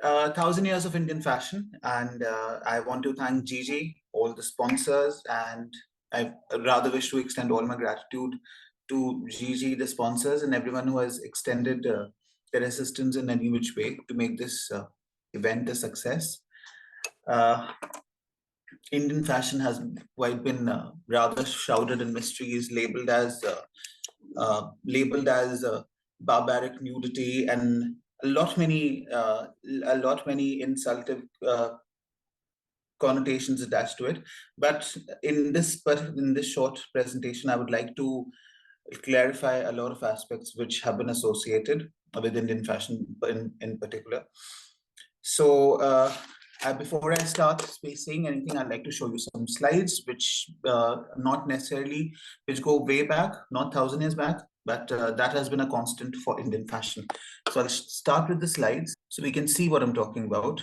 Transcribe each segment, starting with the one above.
1,000 years of Indian fashion, and I want to thank Gigi, all the sponsors, and I rather wish to extend all my gratitude to Gigi, the sponsors, and everyone who has extended their assistance in any which way to make this event a success. Uh, Indian fashion has quite been rather shrouded in mysteries, labeled as barbaric nudity and a lot many insultive connotations attached to it. But in this short presentation, I would like to clarify a lot of aspects which have been associated with Indian fashion in particular. So before I start saying anything, I'd like to show you some slides which not necessarily, which go way back, not 1,000 years back, but that has been a constant for Indian fashion. So I'll start with the slides so we can see what I'm talking about.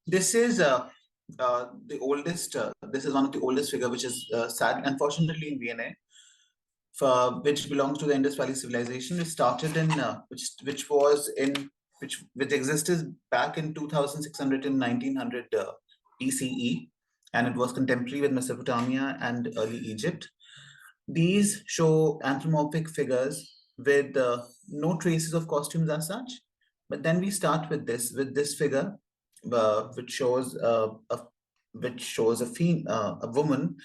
This is the oldest, this is one of the oldest figure, which is sad, unfortunately in VNA, which belongs to the Indus Valley civilization. It started in, which existed back in 2600 and 1900 BCE, and it was contemporary with Mesopotamia and early Egypt. These show anthropomorphic figures with no traces of costumes as such. But then we start with this figure, which shows a woman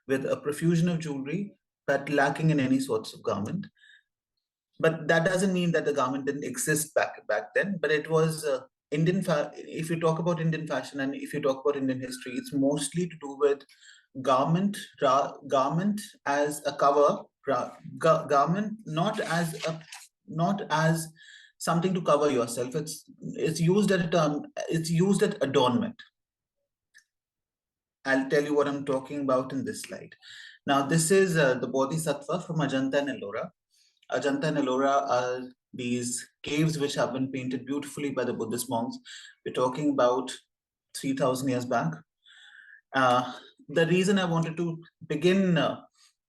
with a profusion of jewelry, but lacking in any sorts of garment. But that doesn't mean that the garment didn't exist back then. But it was Indian. If you talk about Indian fashion and if you talk about Indian history, it's mostly to do with garment as a cover, garment not as something to cover yourself. It's used at a term. It's used at adornment. I'll tell you what I'm talking about in this slide. Now, this is the Bodhisattva from Ajanta and Ellora. Ajanta and Ellora are these caves which have been painted beautifully by the Buddhist monks. We're talking about 3,000 years back. The reason I wanted to begin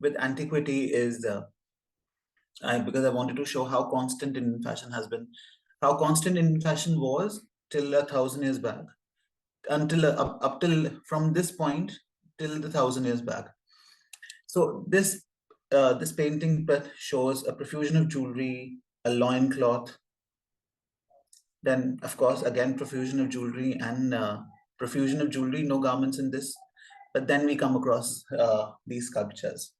with antiquity is because I wanted to show how constant Indian fashion has been, how constant Indian fashion was till 1,000 years back, until up till from this point till the 1,000 years back. So this painting shows a profusion of jewelry, a loincloth. Then, of course, again, profusion of jewelry and no garments in this. But then we come across these sculptures.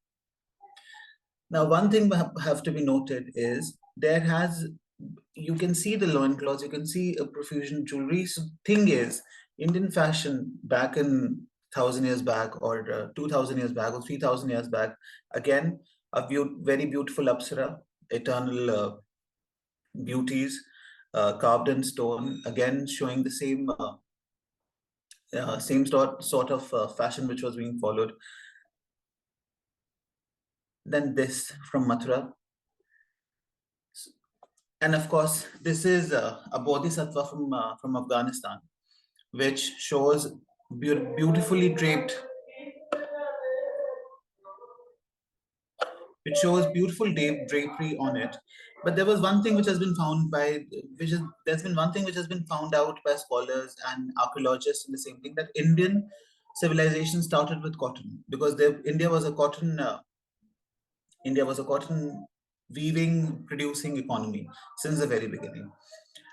Now, one thing have to be noted is you can see the loincloths, you can see a profusion of jewelry. So thing is, Indian fashion back in 1,000 years back or 2,000 years back or 3,000 years back, again, very beautiful apsara, eternal beauties, carved in stone, again showing the same sort of fashion which was being followed. Then this from Mathura. And of course, this is a bodhisattva from Afghanistan, which shows beautifully draped. It shows beautiful drapery on it. But there was one thing which has been found out by scholars and archaeologists in the same thing, that Indian civilization started with cotton, because India was a cotton weaving producing economy since the very beginning.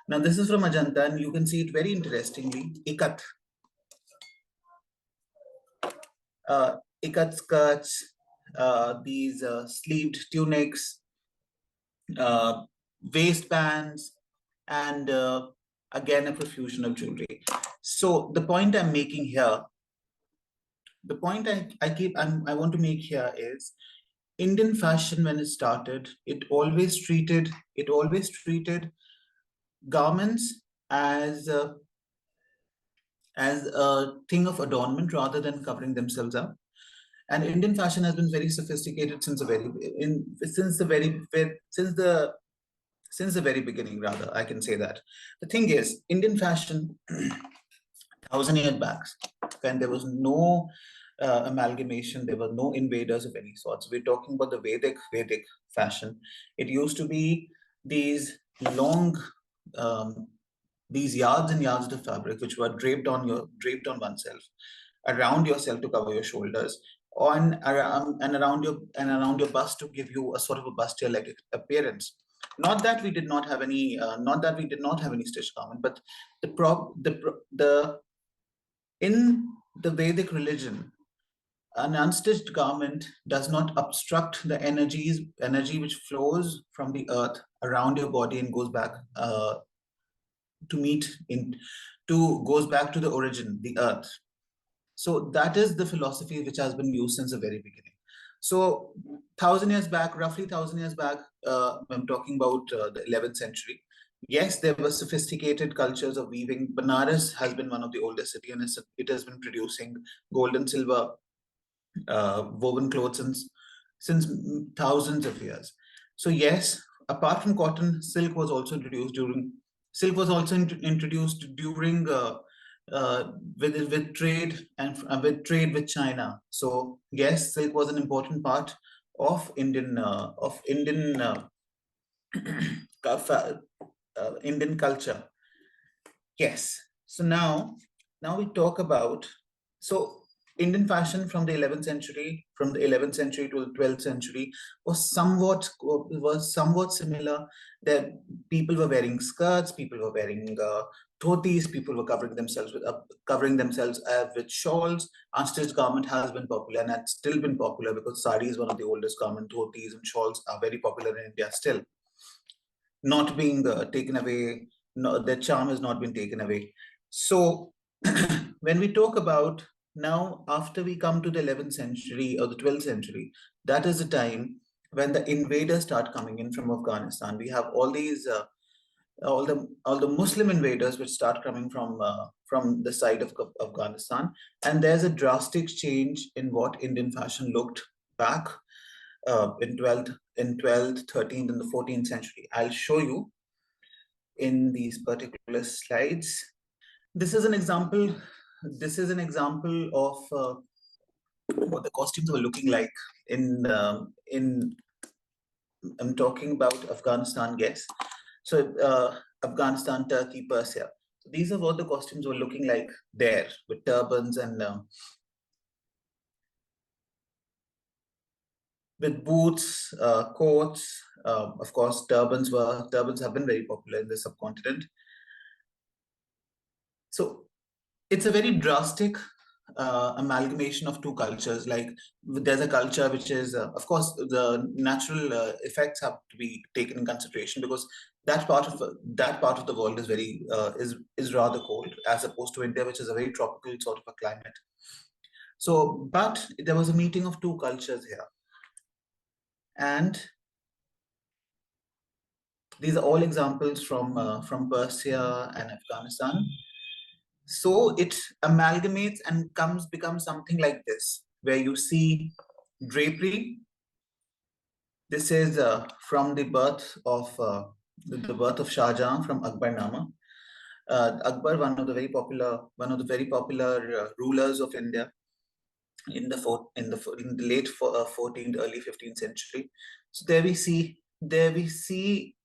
Now this is from Ajanta, and you can see it very interestingly. Ikat skirts, these sleeved tunics, waistbands, and again a profusion of jewelry. So the point I'm making here, the point I want to make here is, Indian fashion, when it started, it always treated garments as a thing of adornment rather than covering themselves up. And Indian fashion has been very sophisticated since the very beginning, rather, I can say that. The thing is, Indian fashion 1,000 years back, when there was no amalgamation, there were no invaders of any sorts. We're talking about the Vedic fashion. It used to be these long these yards and yards of fabric which were draped on oneself, around yourself to cover your shoulders, and around your bust to give you a sort of a bustier-like appearance. Not that we did not have any, stitched garment, but the in the Vedic religion, an unstitched garment does not obstruct the energy which flows from the earth around your body and goes back to meet in goes back to the origin, the earth. So that is the philosophy which has been used since the very beginning. So 1,000 years back, roughly 1,000 years back, I'm talking about the 11th century. Yes, there were sophisticated cultures of weaving. Banaras has been one of the oldest cities, and it has been producing gold and silver woven clothes since thousands of years. So yes, apart from cotton, silk was also introduced during with trade with China. So yes, silk was an important part of Indian Indian culture. Yes. So now we talk about Indian fashion from the 11th century, to the 12th century was somewhat similar. That people were wearing skirts, people were wearing dhotis, people were covering themselves with shawls. Unstitched garment has been popular and has still been popular because sari is one of the oldest garment. Dhotis and shawls are very popular in India still, not being taken away. No, their charm has not been taken away. So when we talk about now, after we come to the 11th century or the 12th century, that is the time when the invaders start coming in from Afghanistan. We have all these all the Muslim invaders which start coming from the side of Afghanistan, and there's a drastic change in what Indian fashion looked back in 12th, 13th, and the 14th century. I'll show you in these particular slides. This is an example. This is an example of what the costumes were looking like in. I'm talking about Afghanistan. Yes, so Afghanistan, Turkey, Persia. So these are what the costumes were looking like there, with turbans and with boots, coats. Of course, turbans have been very popular in the subcontinent. So it's a very drastic amalgamation of two cultures. Like there's a culture which is, of course, the natural effects have to be taken in consideration because that part of the world is very is rather cold as opposed to India, which is a very tropical sort of a climate. So, but there was a meeting of two cultures here, and these are all examples from Persia and Afghanistan. So it amalgamates and becomes something like this, where you see drapery. This is from the birth of Shah Jahan from Akbarnama. Akbar, one of the very popular rulers of India in the late 14th, early 15th century. So there we see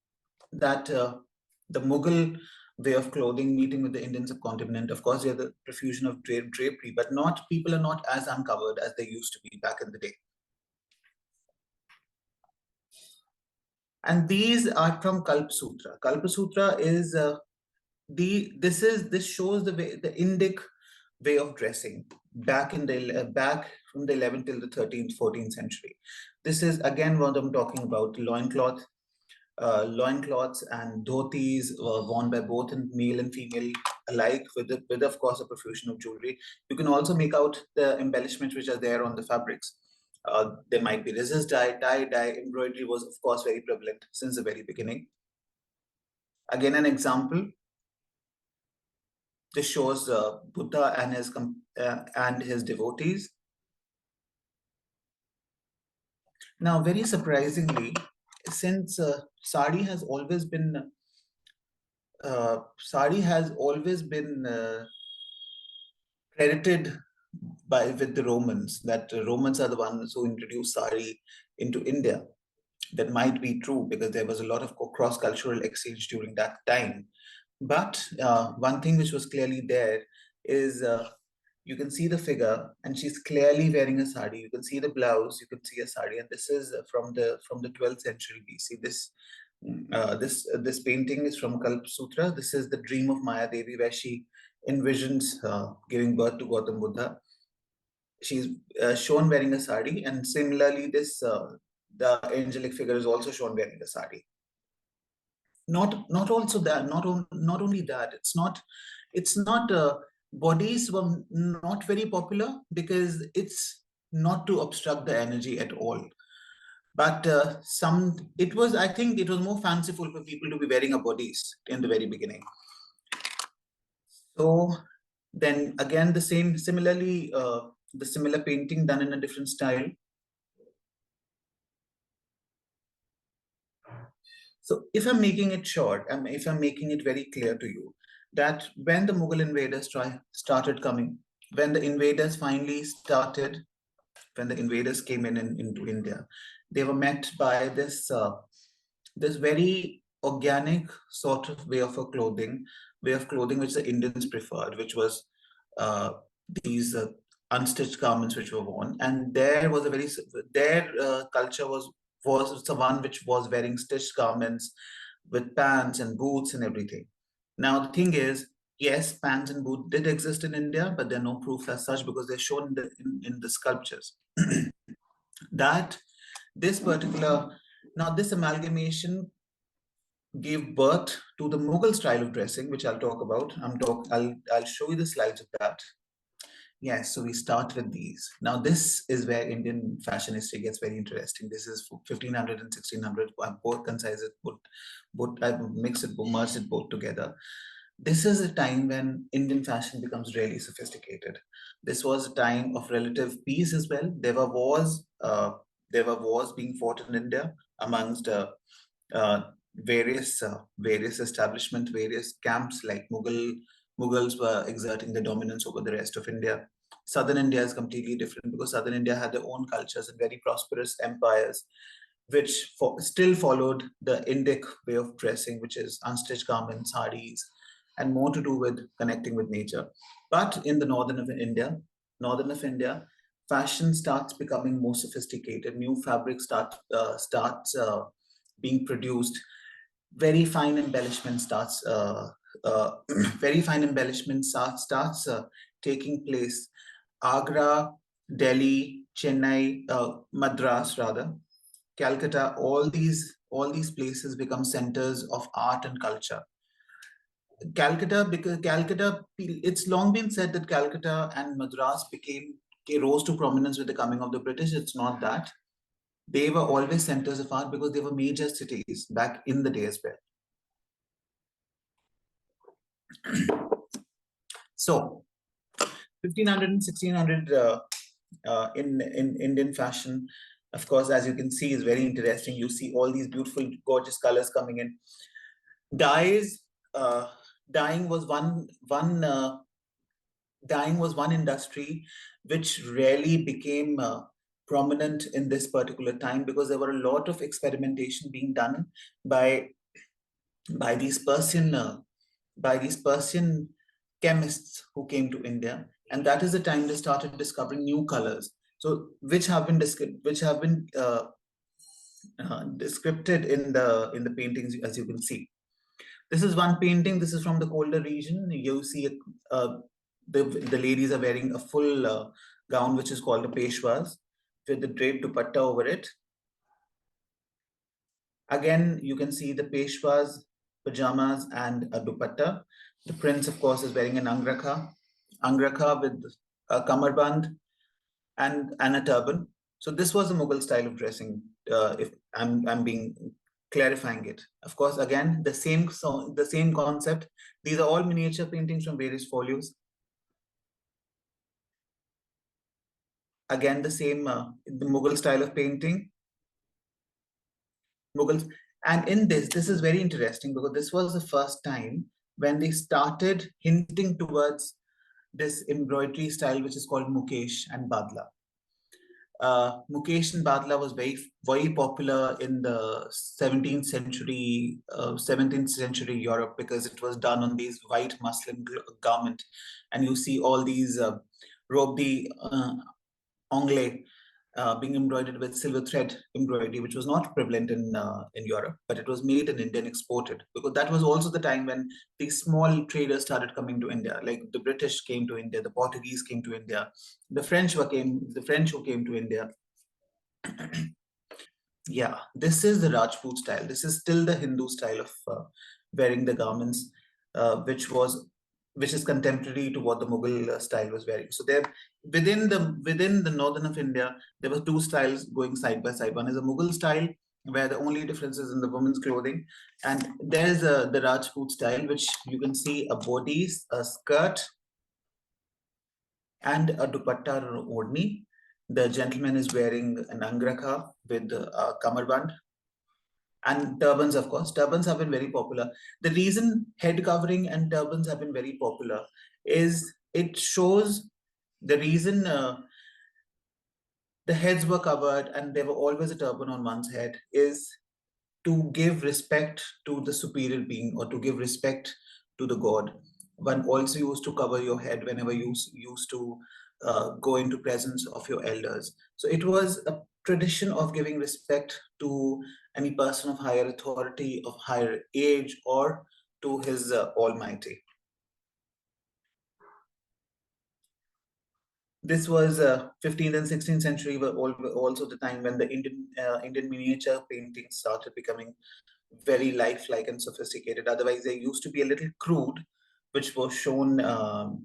that the Mughal way of clothing meeting with the Indian subcontinent. Of course, there's the profusion of drapery, but people are not as uncovered as they used to be back in the day. And these are from Kalpa Sutra. Kalpa Sutra is this shows the Indic way of dressing back from the 11th till the 13th, 14th century. This is again what I'm talking about: loincloths and dhotis were worn by both male and female alike, with of course a profusion of jewelry. You can also make out the embellishments which are there on the fabrics. There might be resist dye, dye. Embroidery was of course very prevalent since the very beginning. Again, an example. This shows Buddha and his devotees. Now, very surprisingly, since sari has always been credited with the Romans, that the Romans are the ones who introduced sari into India. That might be true because there was a lot of cross-cultural exchange during that time. But one thing which was clearly there is you can see the figure, and she's clearly wearing a sari. You can see the blouse, you can see a sari, and this is from the 12th century BC. This painting is from Kalp Sutra. This is the dream of Maya Devi, where she envisions giving birth to Gautam Buddha. She's shown wearing a sari, and similarly, the angelic figure is also shown wearing a sari. Not also that, not only that, it's not bodies were not very popular because it's not to obstruct the energy at all. But I think it was more fanciful for people to be wearing a bodice in the very beginning. So then again, the similar painting done in a different style. So if I'm making it short, if I'm making it very clear to you, that when the Mughal invaders started coming, when the invaders finally started, when the invaders came into India, they were met by this very organic sort of way of clothing which the Indians preferred, which was these unstitched garments which were worn, and their culture was the one which was wearing stitched garments with pants and boots and everything. Now the thing is, yes, pants and boots did exist in India, but there are no proof as such because they're shown in the sculptures. That this amalgamation gave birth to the Mughal style of dressing, which I'll talk about. I'll show you the slides of that. Yes, so we start with these. Now, this is where Indian fashion history gets very interesting. This is 1500 and 1600. I both concise it, I mix it, merge it both together. This is a time when Indian fashion becomes really sophisticated. This was a time of relative peace as well. There were wars being fought in India amongst various establishments, various camps. Like Mughals were exerting their dominance over the rest of India. Southern India is completely different because Southern India had their own cultures and very prosperous empires, which still followed the Indic way of dressing, which is unstitched garments, saris, and more to do with connecting with nature. But in the northern of India, fashion starts becoming more sophisticated. New fabric starts being produced. Very fine embellishment starts taking place. Agra, Delhi, Chennai, Madras rather, Calcutta, all these places become centers of art and culture. Because Calcutta, it's long been said that Calcutta and Madras rose to prominence with the coming of the British. It's not that. They were always centers of art because they were major cities back in the day as well. So 1500 and 1600 in Indian fashion, of course, as you can see, is very interesting. You see all these beautiful, gorgeous colors coming in. Dyeing was one industry which really became prominent in this particular time because there were a lot of experimentation being done by these Persian chemists who came to India, and that is the time they started discovering new colors. So which have been described in the paintings, as you can see. This is one painting. This is from the colder region. You see the ladies are wearing a full gown, which is called a peshwas, with the draped dupatta over it. Again, you can see the peshwas, pajamas, and a dupatta. The prince, of course, is wearing an angrakah with a kamarband and a turban. So this was the Mughal style of dressing. If I'm clarifying it, of course, again the same concept. These are all miniature paintings from various folios. Again, the same the Mughal style of painting. Mughals, and in this is very interesting because this was the first time when they started hinting towards this embroidery style, which is called Mukesh and Badla. Mukesh and Badla was very popular in the 17th century, 17th century Europe, because it was done on these white muslin garment, and you see all these robe anglais being embroidered with silver thread embroidery, which was not prevalent in Europe, but it was made in India and exported, because that was also the time when these small traders started coming to India. Like the British came to India, the Portuguese came to India, the French who came to India. Yeah, this is the Rajput style. This is still the Hindu style of wearing the garments, which is contemporary to what the Mughal style was wearing. So there, within the northern of India, there were two styles going side by side. One is a Mughal style, where the only difference is in the women's clothing, and there's the Rajput style, which you can see a body, a skirt, and a dupatta or odni. The gentleman is wearing an angrakah with a kamarband, and turbans, of course. Turbans have been very popular. The reason head covering and turbans have been very popular is it shows the reason the heads were covered and there were always a turban on one's head is to give respect to the superior being, or to give respect to the god. One also used to cover your head whenever you used to go into presence of your elders. So it was a tradition of giving respect to any person of higher authority, of higher age, or to his almighty. This was 15th and 16th century were also the time when the Indian miniature painting started becoming very lifelike and sophisticated. Otherwise, they used to be a little crude, which was shown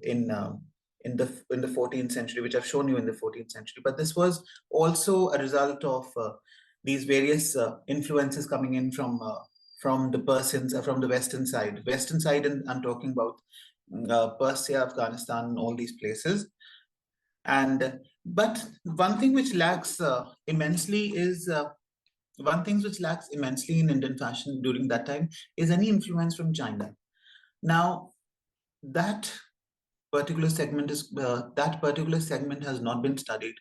in the 14th century, which I've shown you in the 14th century. But this was also a result of these various influences coming in from the Persians, from the Western side. Western side, and I'm talking about Persia, Afghanistan, all these places. And but one thing which lacks immensely is one thing which lacks immensely in Indian fashion during that time is any influence from China. Now, that particular segment has not been studied.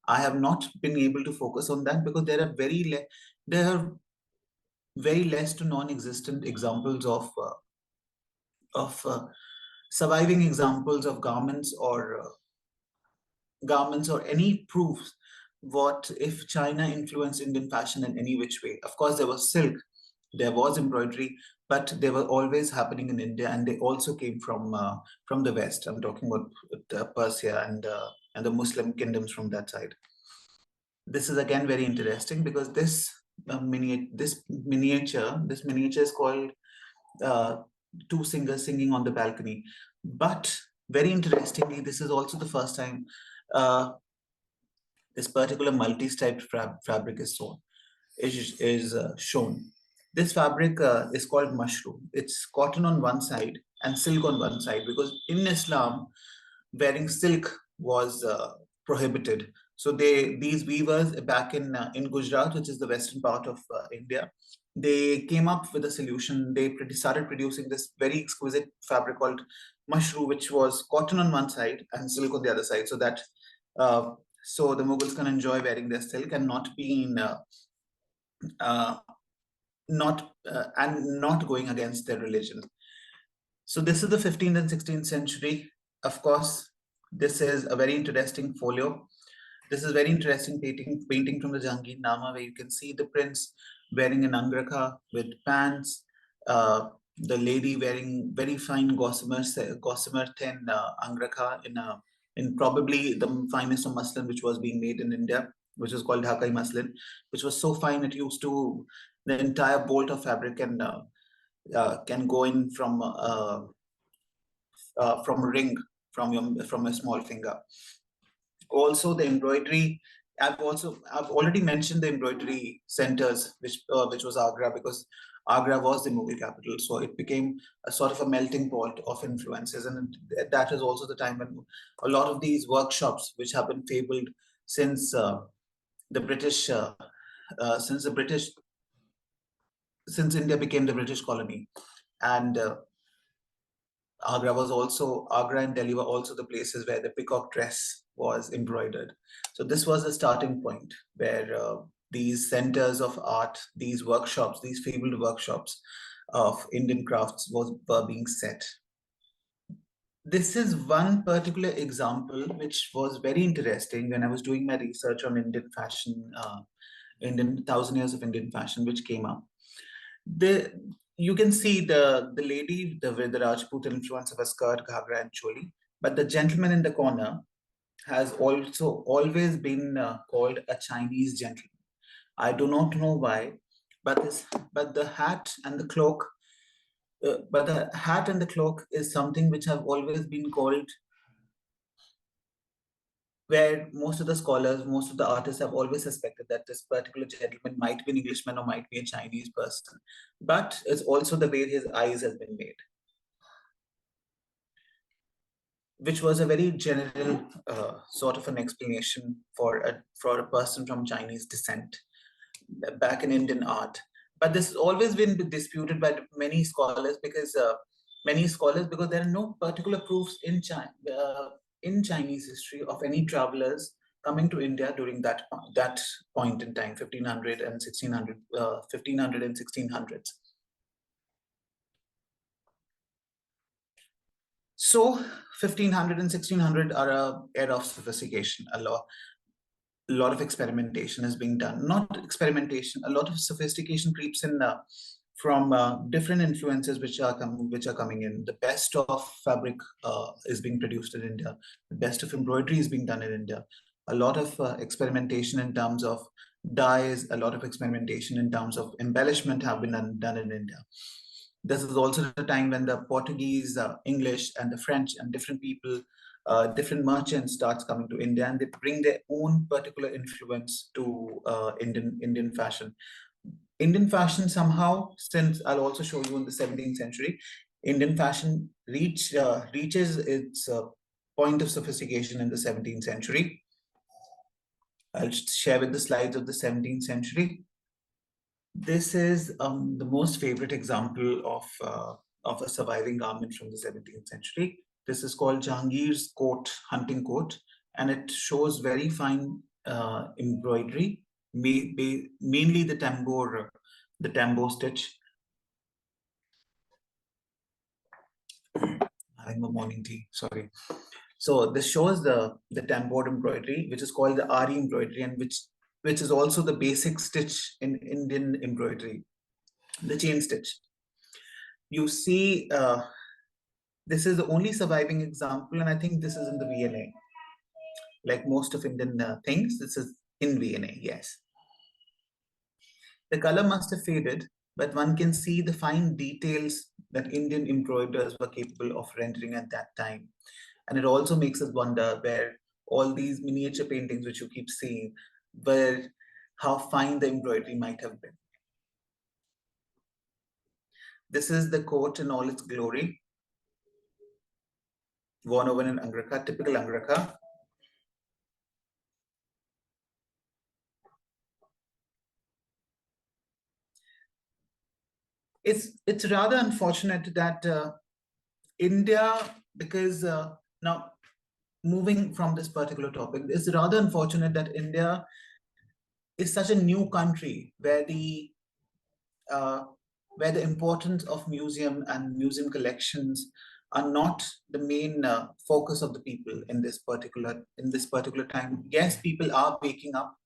I have not been able to focus on that because there are very less to non-existent examples of surviving examples of garments or any proofs what if China influenced Indian fashion in any which way. Of course, there was silk, there was embroidery, but they were always happening in India, and they also came from the West. I'm talking about Persia and the Muslim kingdoms from that side. This is again very interesting because this miniature is called two singers singing on the balcony. But very interestingly, this is also the first time this particular multi-striped fabric is shown. This fabric is called mushroom. It's cotton on one side and silk on one side, because in Islam, wearing silk was prohibited. So these weavers back in Gujarat, which is the western part of India, they came up with a solution. They started producing this very exquisite fabric called mushroom, which was cotton on one side and silk on the other side, so that so the Mughals can enjoy wearing their silk and not being not going against their religion. So this is the 15th and 16th century. Of course, this is a very interesting folio. This is very interesting painting from the Jahangir Nama, where you can see the prince wearing an angrakah with pants, the lady wearing very fine gossamer thin angrakah in probably the finest of muslin which was being made in India, which is called Dhakai muslin, which was so fine it used to the entire bolt of fabric can go in from a ring from a small finger. Also, the embroidery. I've already mentioned the embroidery centers, which was Agra, because Agra was the Mughal capital, so it became a sort of a melting pot of influences, and that is also the time when a lot of these workshops, which have been fabled since the British, since India became the British colony, and Agra and Delhi were also the places where the peacock dress was embroidered. So this was a starting point where these centers of art, these workshops, these fabled workshops of Indian crafts were being set. This is one particular example which was very interesting when I was doing my research on Indian fashion, Indian 1,000 years of Indian fashion, which came up. You can see the lady with the Rajput influence of a skirt, ghagra, and choli, but the gentleman in the corner has also always been called a Chinese gentleman. I do not know why, but the hat and the cloak, is something which have always been called, where most of the scholars, most of the artists have always suspected that this particular gentleman might be an Englishman or might be a Chinese person. But it's also the way his eyes has been made, which was a very general sort of an explanation for a person from Chinese descent back in Indian art. But this has always been disputed by many scholars because there are no particular proofs in Chinese history of any travelers coming to India during that point in time, 1500 and 1600, 1500 and 1600s. So 1500 and 1600 are a era of sophistication. A lot of experimentation is being done. Not experimentation, a lot of sophistication creeps in from different influences which are coming in. The best of fabric is being produced in India. The best of embroidery is being done in India. A lot of experimentation in terms of dyes, a lot of experimentation in terms of embellishment have been done in India. This is also the time when the Portuguese, English, and the French and different people, different merchants starts coming to India, and they bring their own particular influence to Indian fashion. Indian fashion somehow, since I'll also show you in the 17th century, Indian fashion reaches its point of sophistication in the 17th century. I'll share with the slides of the 17th century. This is the most favorite example of a surviving garment from the 17th century. This is called Jahangir's coat, hunting coat, and it shows very fine embroidery, mainly the tambour stitch. Having a morning tea, sorry. So this shows the tambour embroidery, which is called the Ari embroidery, and which is also the basic stitch in Indian embroidery, the chain stitch. You see, this is the only surviving example, and I think this is in the V&A. Like most of Indian things, this is in V&A, yes. The color must have faded, but one can see the fine details that Indian embroiders were capable of rendering at that time. And it also makes us wonder where all these miniature paintings, which you keep seeing, how fine the embroidery might have been. This is the coat in all its glory, worn over an Angrakah, typical Angrakah. It's rather unfortunate that India, because now moving from this particular topic, it's rather unfortunate that India is such a new country where the importance of museum and museum collections are not the main focus of the people in this particular time. Yes, people are waking up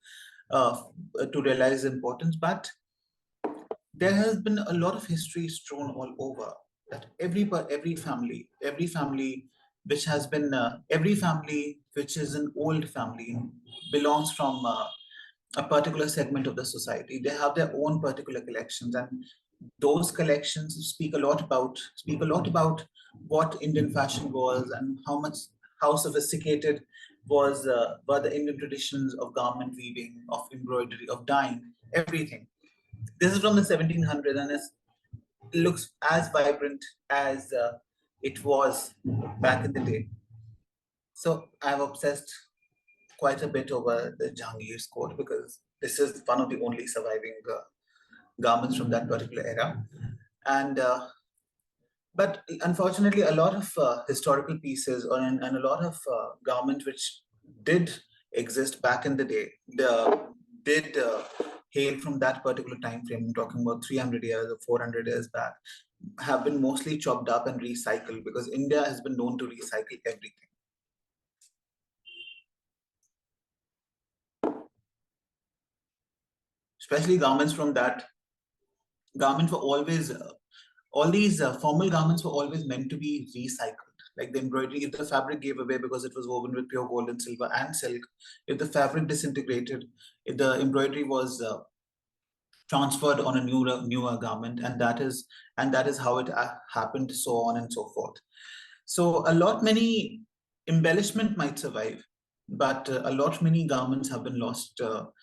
to realize the importance, but there has been a lot of history strewn all over that every family which has been every family which is an old family belongs from a particular segment of the society. They have their own particular collections, and those collections speak a lot about what Indian fashion was and how sophisticated were the Indian traditions of garment weaving, of embroidery, of dyeing, everything. This is from the 1700s, and it looks as vibrant as it was back in the day. So I've obsessed quite a bit over the Jahangir's coat because this is one of the only surviving garments from that particular era. And But unfortunately, a lot of historical pieces and a lot of garments which did exist back in the day did hail from that particular time frame. I'm talking about 300 years or 400 years back, have been mostly chopped up and recycled, because India has been known to recycle everything. Especially garments from that, garments were always, all these formal garments were always meant to be recycled. Like the embroidery, if the fabric gave away because it was woven with pure gold and silver and silk, if the fabric disintegrated, if the embroidery was transferred on a newer garment, and that is how it happened, so on and so forth. So many embellishment might survive, but many garments have been lost to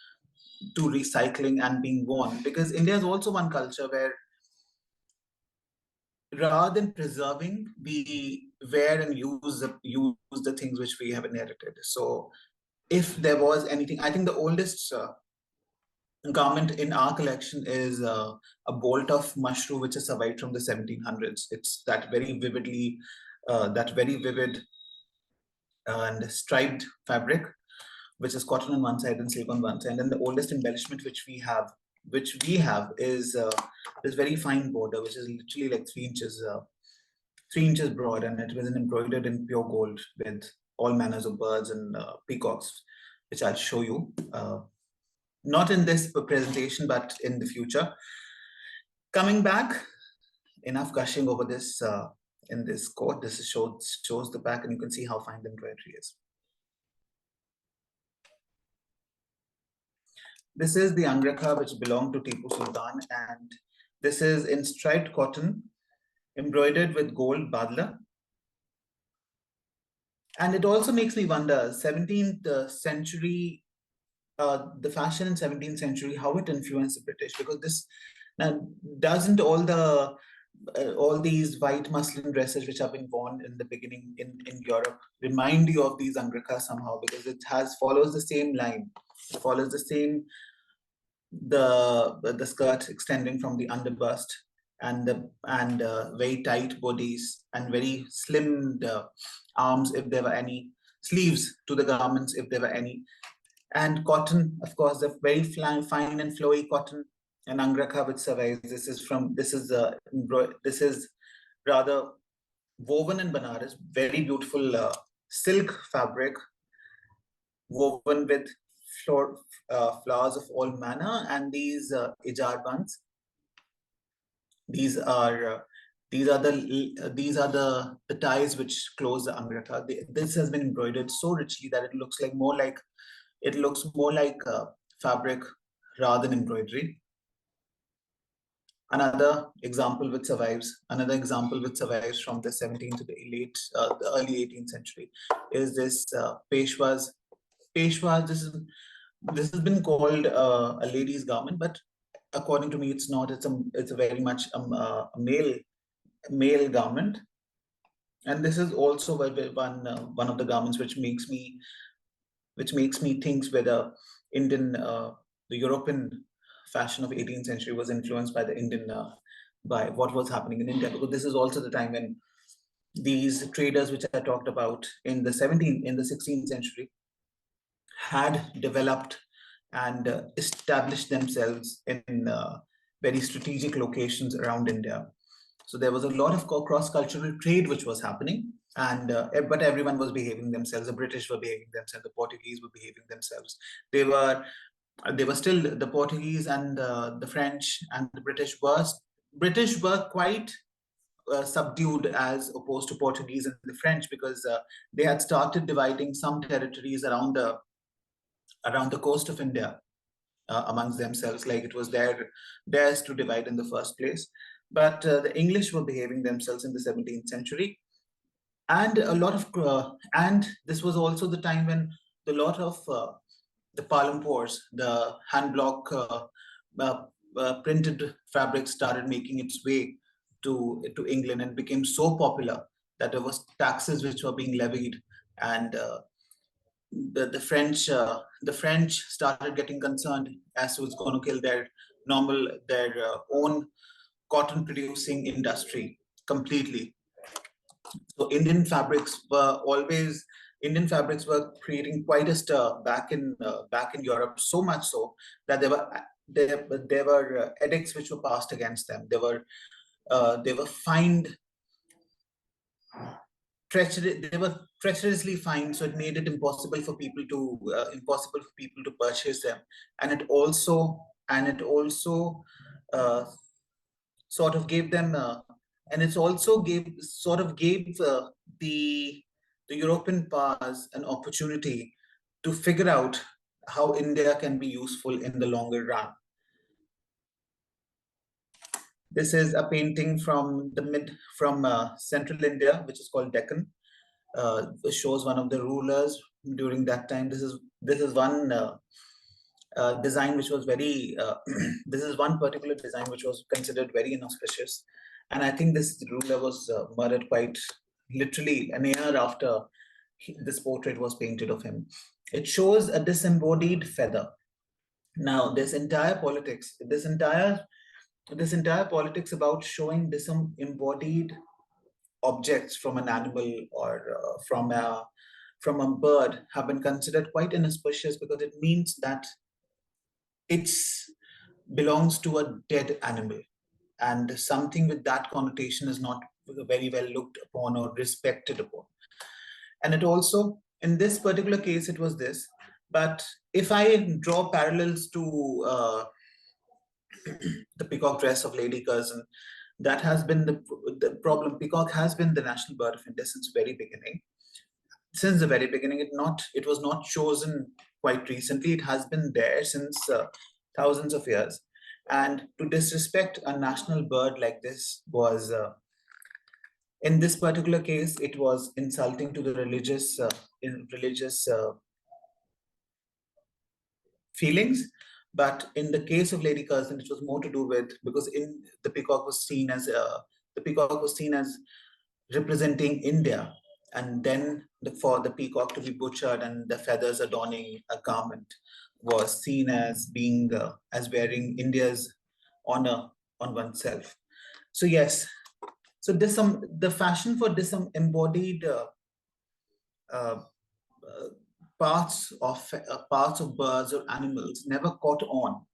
recycling and being worn, because India is also one culture where, rather than preserving, we wear and use the things which we have inherited. So if there was anything, I think the oldest garment in our collection is a bolt of mushroom which has survived from the 1700s. It's that very vivid and striped fabric, which is cotton on one side and silk on one side. And the oldest embellishment which we have is this very fine border, which is literally like 3 inches broad, and it was embroidered in pure gold with all manners of birds and peacocks, which I'll show you. Not in this presentation, but in the future. Coming back, enough gushing over this in this coat. This shows the back, and you can see how fine the embroidery is. This is the Angrakah which belonged to Tipu Sultan, and this is in striped cotton, embroidered with gold badla. And it also makes me wonder, 17th century, the fashion in 17th century, how it influenced the British, because this doesn't all these white muslin dresses which have been worn in the beginning in Europe remind you of these Angrakah somehow, because it follows the same line. It follows the same, the skirt extending from the underbust, and very tight bodies and very slimmed arms, if there were any, sleeves to the garments if there were any, and cotton, of course, the very fine and flowy cotton and Angrakah which survives. This is rather woven in Banaras, very beautiful silk fabric woven with flowers of all manner, and these ijar buns. These are the ties which close the Angrakah. This has been embroidered so richly that it looks more like fabric rather than embroidery. Another example which survives from the 17th to the early 18th century is this Peshwas. Peshwas, this has been called a lady's garment, but according to me, it's not. It's a very much a male garment, and this is also one of the garments which makes me think whether the European fashion of 18th century was influenced by the Indian by what was happening in India, because this is also the time when these traders which I talked about in the 16th century had developed and established themselves in very strategic locations around India. So there was a lot of cross-cultural trade which was happening, and but everyone was behaving themselves. The British were behaving themselves. The Portuguese were behaving themselves. They were still, the Portuguese and the French and the British were quite subdued as opposed to Portuguese and the French, because they had started dividing some territories around the coast of India amongst themselves, like it was theirs to divide in the first place. But the English were behaving themselves in the 17th century, and and this was also the time when a lot of the palampors, the hand block printed fabrics, started making its way to England, and became so popular that there was taxes which were being levied, and the French started getting concerned as to it's going to kill their own cotton producing industry. completely. So Indian fabrics were creating quite a stir back in Europe, so much so that there were edicts which were passed against them. They were fined. They were treacherously fined, so it made it impossible for people to purchase them, and it also uh, sort of gave them, and it's also gave the European powers an opportunity to figure out how India can be useful in the longer run. This is a painting from central India, which is called Deccan. It shows one of the rulers during that time. This is one design which was very. This is one particular design which was considered very inauspicious, and I think this ruler was murdered quite literally an year after this portrait was painted of him. It shows a disembodied feather. Now, this entire politics about showing disembodied objects from an animal or from a bird have been considered quite inauspicious, because it means that it belongs to a dead animal, and something with that connotation is not very well looked upon or respected upon. And it also, in this particular case, it was this. But if I draw parallels to the peacock dress of Lady Curzon, that has been the problem. Peacock has been the national bird of India since the very beginning. Since the very beginning, it was not chosen quite recently. It has been there since thousands of years. And to disrespect a national bird like this was, in this particular case, it was insulting to the religious feelings. But in the case of Lady Curzon, it was more to do with, because the peacock was seen as representing India, and then for the peacock to be butchered and the feathers adorning a garment was seen as being as wearing India's honor on oneself. So yes, so the fashion for disembodied parts of birds or animals never caught on.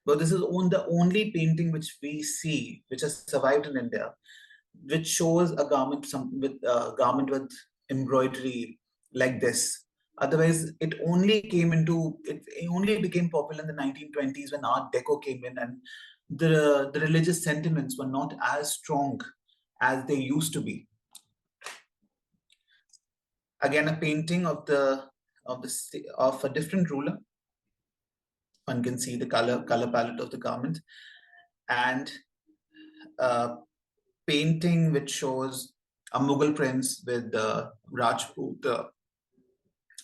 But this is the only painting which we see, which has survived in India, which shows a garment with embroidery like this. Otherwise, it only became popular in the 1920s when Art Deco came in, and the religious sentiments were not as strong as they used to be. Again, a painting of a different ruler. One can see the color palette of the garment, and a painting which shows a Mughal prince with the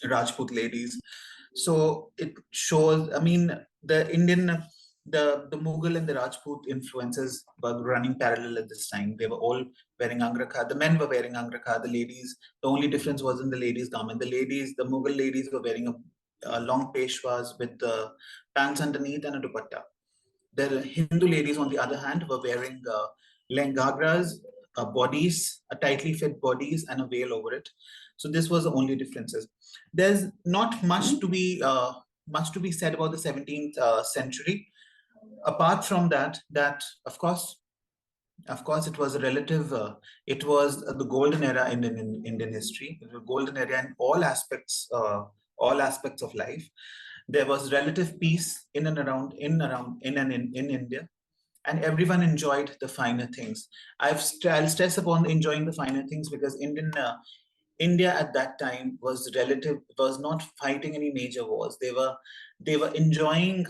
Rajput ladies. So it shows, I mean, the Mughal and the Rajput influences were running parallel at this time. They were all wearing Angrakah. The men were wearing Angrakah. The ladies, the only difference was in the ladies' garment. The Mughal ladies were wearing a long peshwas with the pants underneath and a dupatta. The Hindu ladies, on the other hand, were wearing lengagras, bodies, tightly fit bodies, and a veil over it. So this was the only differences. There's not much to be said about the 17th century, apart from that of course it was a relative. It was the golden era in Indian history. It was a golden era in all aspects of life. There was relative peace in India, and everyone enjoyed the finer things. I'll stress upon enjoying the finer things, because India at that time was not fighting any major wars. They were enjoying,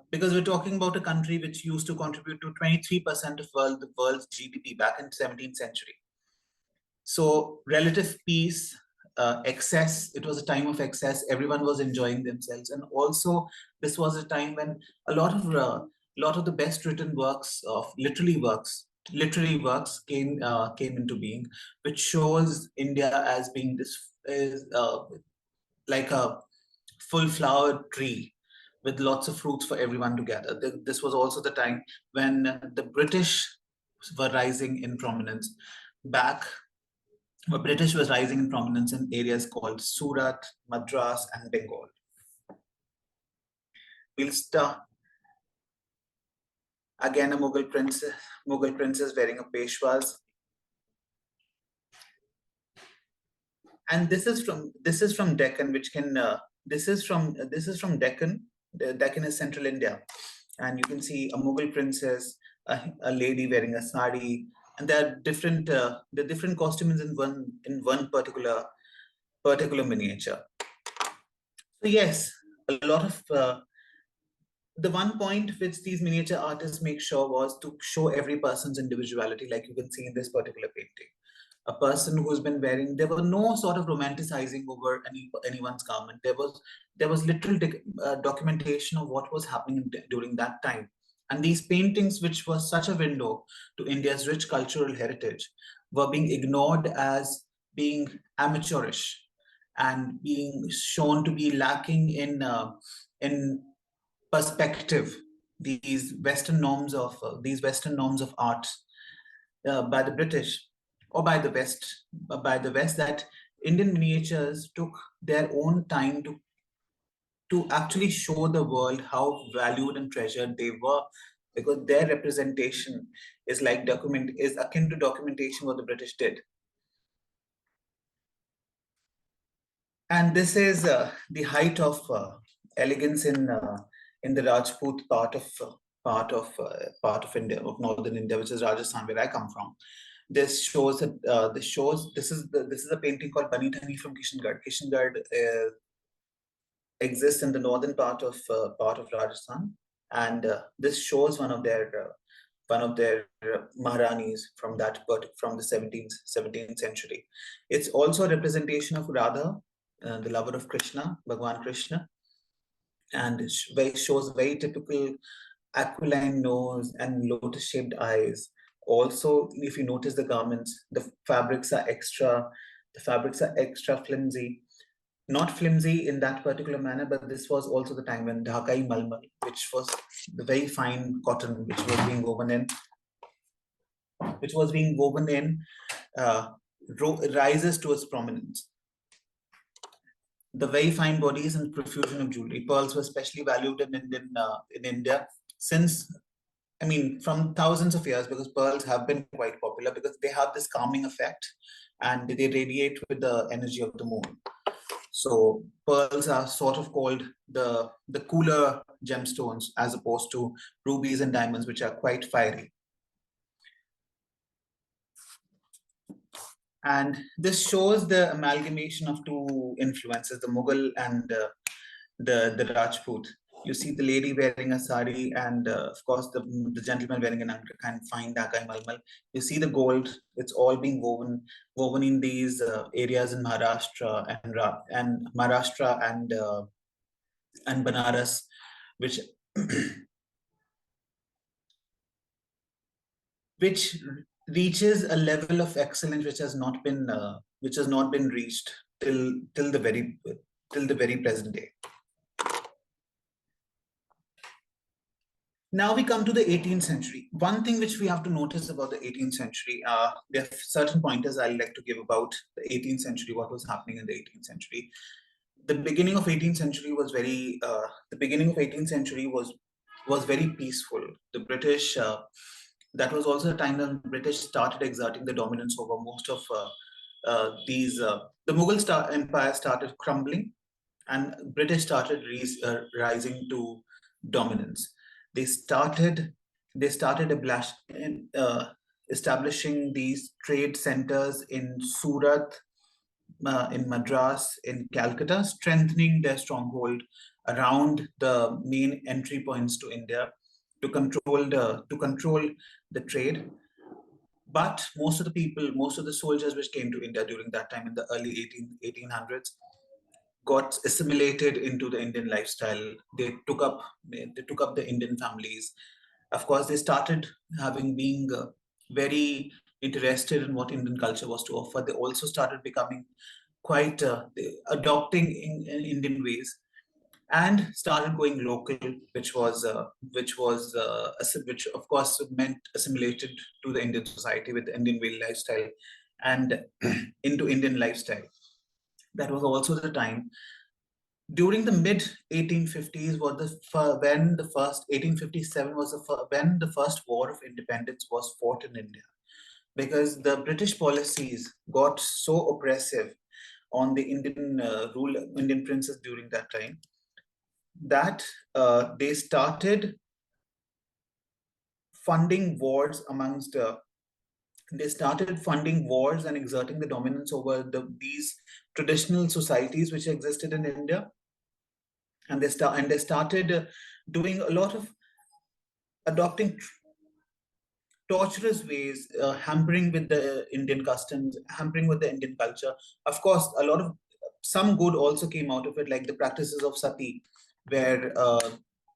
because we're talking about a country which used to contribute to 23% of the world's GDP back in the 17th century. So relative peace, excess, it was a time of excess. Everyone was enjoying themselves. And also this was a time when a lot of the best written works of literary works came into being, which shows India as being like a full flowered tree with lots of fruits for everyone to gather. This was also the time when the British were rising in prominence. British was rising in prominence in areas called Surat, Madras, and Bengal. We'll start again a Mughal princess wearing a Peshwas. And this is from Deccan, which can this is from Deccan. Deccan is central India, and you can see a Mughal princess, a lady wearing a sari, and there are different costumes in one particular miniature. So yes, a lot of the one point which these miniature artists make sure was to show every person's individuality, like you can see in this particular painting. A person who's been wearing, there was no sort of romanticizing over anyone's garment. There was literal documentation of what was happening during that time. And these paintings, which was such a window to India's rich cultural heritage, were being ignored as being amateurish and being shown to be lacking in perspective. These Western norms of art by the British or by the West, that Indian miniatures took their own time to actually show the world how valued and treasured they were, because their representation is akin to documentation what the British did. And this is the height of elegance in the Rajput part of India, of northern India, which is Rajasthan, where I come from. This shows that this is a painting called Bani Thani from Kishangarh. Kishangarh exists in the northern part of Rajasthan, and this shows one of their Maharanis from the 17th century. It's also a representation of Radha, the lover of Krishna, Bhagwan Krishna, and it shows very typical aquiline nose and lotus-shaped eyes. Also, if you notice the garments, the fabrics are extra flimsy. Not flimsy in that particular manner, but this was also the time when Dhakai Malmal, which was the very fine cotton which was being woven in, rises to its prominence. The very fine bodies and profusion of jewelry. Pearls were especially valued in India since, I mean, from thousands of years, because pearls have been quite popular because they have this calming effect and they radiate with the energy of the moon. So pearls are sort of called the cooler gemstones, as opposed to rubies and diamonds, which are quite fiery. And this shows the amalgamation of two influences, the Mughal and the Rajput. You see the lady wearing a sari, and of course the gentleman wearing an Angrakah and fine Dhakai Malmal. You see the gold; it's all being woven in these areas in Maharashtra and Banaras, which which reaches a level of excellence which has not been reached till the very present day. Now we come to the 18th century. One thing which we have to notice about the 18th century, there are certain pointers I'd like to give about the 18th century, what was happening in the 18th century. The beginning of 18th century was very very peaceful. The British, that was also a time when the British started exerting the dominance over most of the Mughal Empire started crumbling, and British started rising to dominance. They started establishing these trade centers in Surat, in Madras, in Calcutta, strengthening their stronghold around the main entry points to India to control the trade. But most of the soldiers which came to India during that time in the early 1800s got assimilated into the Indian lifestyle. They took up the Indian families. Of course, they started being very interested in what Indian culture was to offer. They also started becoming quite adopting in Indian ways. and started going local, which of course meant assimilated to the Indian society with the Indian way lifestyle and into Indian lifestyle. That was also the time during the mid 1850s was when the first 1857 was when the first war of independence was fought in India, because the British policies got so oppressive on the Indian Indian princes during that time that they started funding wars amongst they started funding wars and exerting the dominance over these traditional societies which existed in India, and they started doing a lot of adopting torturous ways, hampering with the Indian customs, hampering with the Indian culture. Of course, a lot of some good also came out of it, like the practices of sati, where a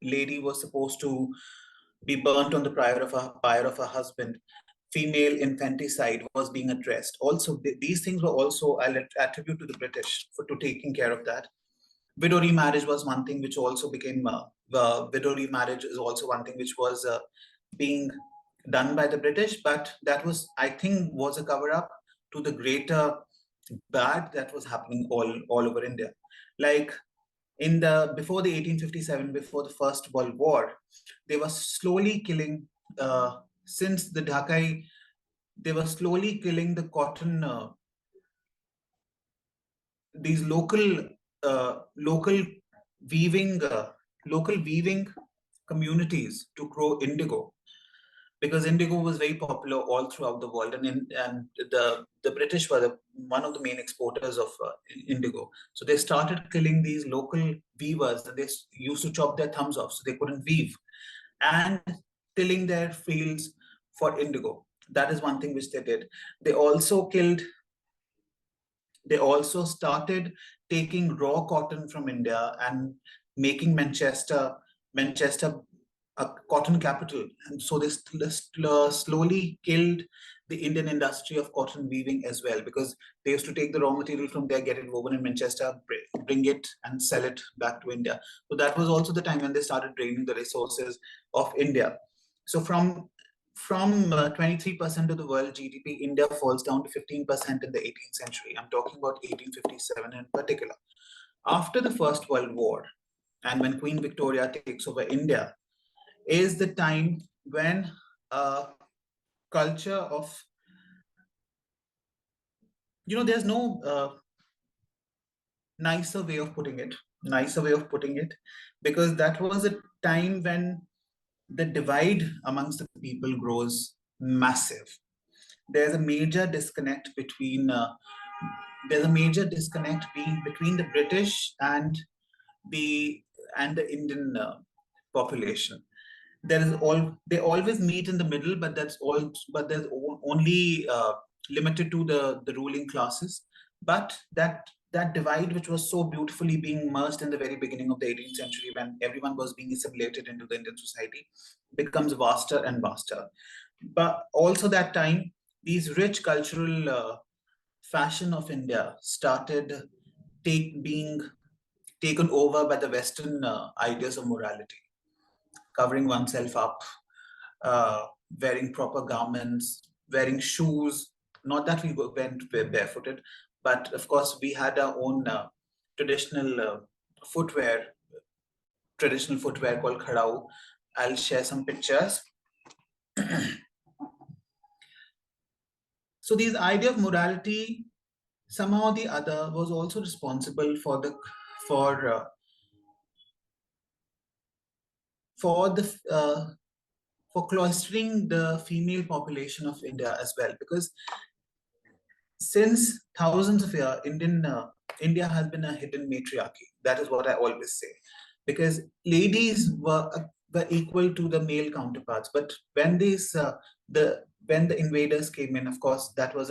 lady was supposed to be burnt on the pyre of her husband. Female infanticide was being addressed. Also, these things were also, I'll attribute to the British for to taking care of that. Widow remarriage was one thing which also became widow remarriage is also one thing which was being done by the British, but that was, I think, was a cover up to the greater bad that was happening all over India. Like in the before the 1857, before the First World War, they were slowly killing since the Dhakai, they were slowly killing the cotton these local weaving local weaving communities to grow indigo, because indigo was very popular all throughout the world, and the British were one of the main exporters of indigo. So they started killing these local weavers, and they used to chop their thumbs off so they couldn't weave, and tilling their fields for indigo. That is one thing which they did. They also killed they also started taking raw cotton from India and making Manchester a cotton capital. And so they slowly killed the Indian industry of cotton weaving as well, because they used to take the raw material from there, get it woven in Manchester, bring it and sell it back to India. So that was also the time when they started draining the resources of India. So from 23% of the world GDP, India falls down to 15% in the 18th century. I'm talking about 1857 in particular. After the First World War, and when Queen Victoria takes over India, is the time when culture of, there's no nicer way of putting it, because that was a time when the divide amongst the people grows massive. There's a major disconnect between between the British and the Indian population. They always meet in the middle, but there's only limited to the ruling classes. But that divide, which was so beautifully being merged in the very beginning of the 18th century, when everyone was being assimilated into the Indian society, becomes vaster and vaster. But also that time, these rich cultural fashion of India started being taken over by the Western ideas of morality, covering oneself up, wearing proper garments, wearing shoes. Not that we went barefooted, but of course we had our own traditional footwear, called khadau. I'll share some pictures. So these idea of morality, somehow or the other, was also responsible for the for for cloistering the female population of India as well, because since thousands of years, India has been a hidden matriarchy. That is what I always say, because ladies were equal to the male counterparts. But when the invaders came in, of course, that was